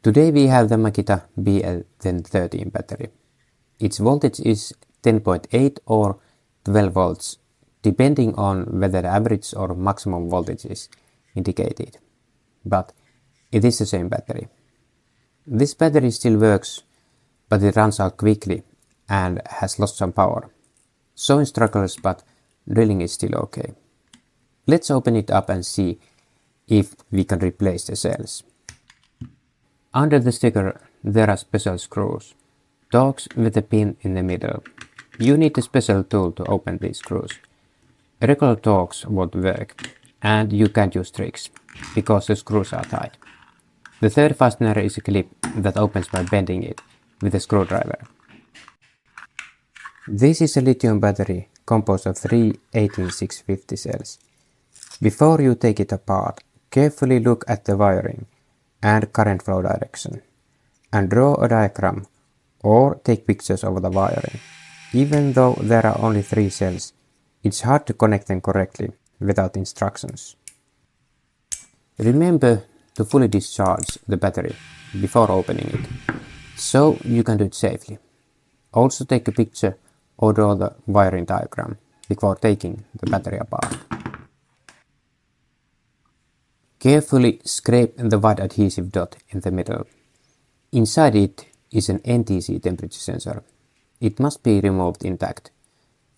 Today we have the Makita BL1013 battery. Its voltage is 10.8 or 12 volts, depending on whether the average or maximum voltage is indicated. But it is the same battery. This battery still works, but it runs out quickly and has lost some power. Showing struggles, but drilling is still okay. Let's open it up and see if we can replace the cells. Under the sticker there are special screws, torques with a pin in the middle. You need a special tool to open these screws. Regular torques won't work, and you can't use tricks, because the screws are tight. The third fastener is a clip that opens by bending it with a screwdriver. This is a lithium battery composed of 3 18650 cells. Before you take it apart, carefully look at the wiring and current flow direction, and draw a diagram or take pictures of the wiring. Even though there are only 3 cells, it's hard to connect them correctly without instructions. Remember to fully discharge the battery before opening it, so you can do it safely. Also take a picture or draw the wiring diagram before taking the battery apart. Carefully scrape the white adhesive dot in the middle. Inside it is an NTC temperature sensor. It must be removed intact,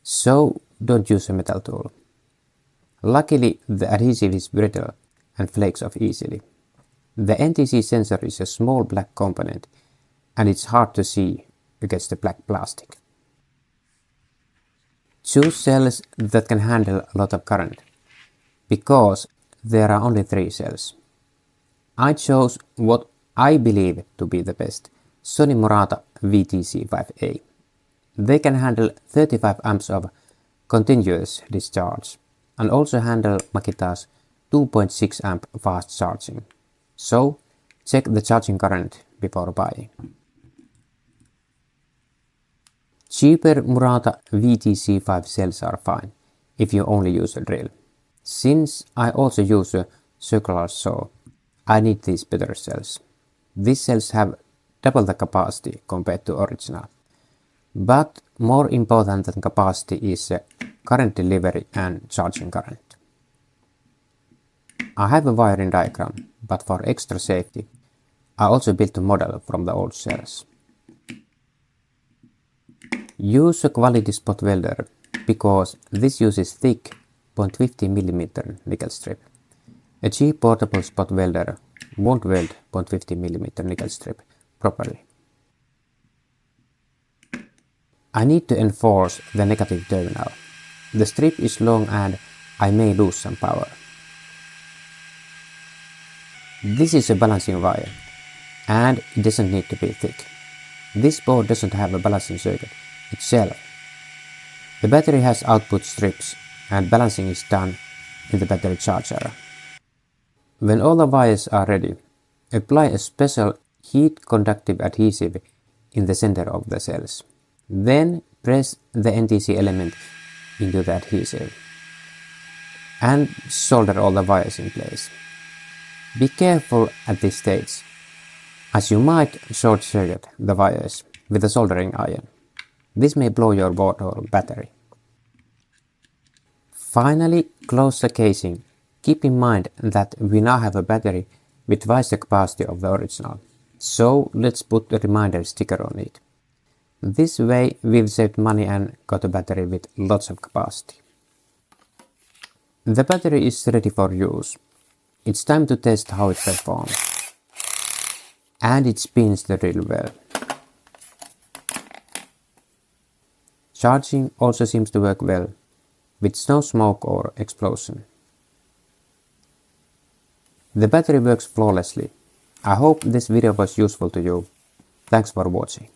so don't use a metal tool. Luckily, the adhesive is brittle and flakes off easily. The NTC sensor is a small black component, and it's hard to see against the black plastic. Choose cells that can handle a lot of current, because there are only 3 cells. I chose what I believe to be the best, Sony Murata VTC5A. They can handle 35 amps of continuous discharge and also handle Makita's 2.6 amp fast charging. So check the charging current before buying. Cheaper Murata VTC5 cells are fine if you only use a drill. Since I also use a circular saw, I need these better cells. These cells have double the capacity compared to original. But more important than capacity is current delivery and charging current. I have a wiring diagram, but for extra safety, I also built a model from the old cells. Use a quality spot welder, because this uses thick 0.50 mm nickel strip. A cheap portable spot welder won't weld 0.50 mm nickel strip properly. I need to enforce the negative terminal. The strip is long and I may lose some power. This is a balancing wire, and it doesn't need to be thick. This board doesn't have a balancing circuit itself. The battery has output strips, and balancing is done in the battery charger. When all the wires are ready, apply a special heat conductive adhesive in the center of the cells. Then press the NTC element into the adhesive and solder all the wires in place. Be careful at this stage, as you might short circuit the wires with a soldering iron. This may blow your board or battery. Finally, close the casing. Keep in mind that we now have a battery with twice the capacity of the original. So let's put a reminder sticker on it. This way we've saved money and got a battery with lots of capacity. The battery is ready for use. It's time to test how it performs. And it spins the drill well. Charging also seems to work well, with no smoke or explosion. The battery works flawlessly. I hope this video was useful to you. Thanks for watching.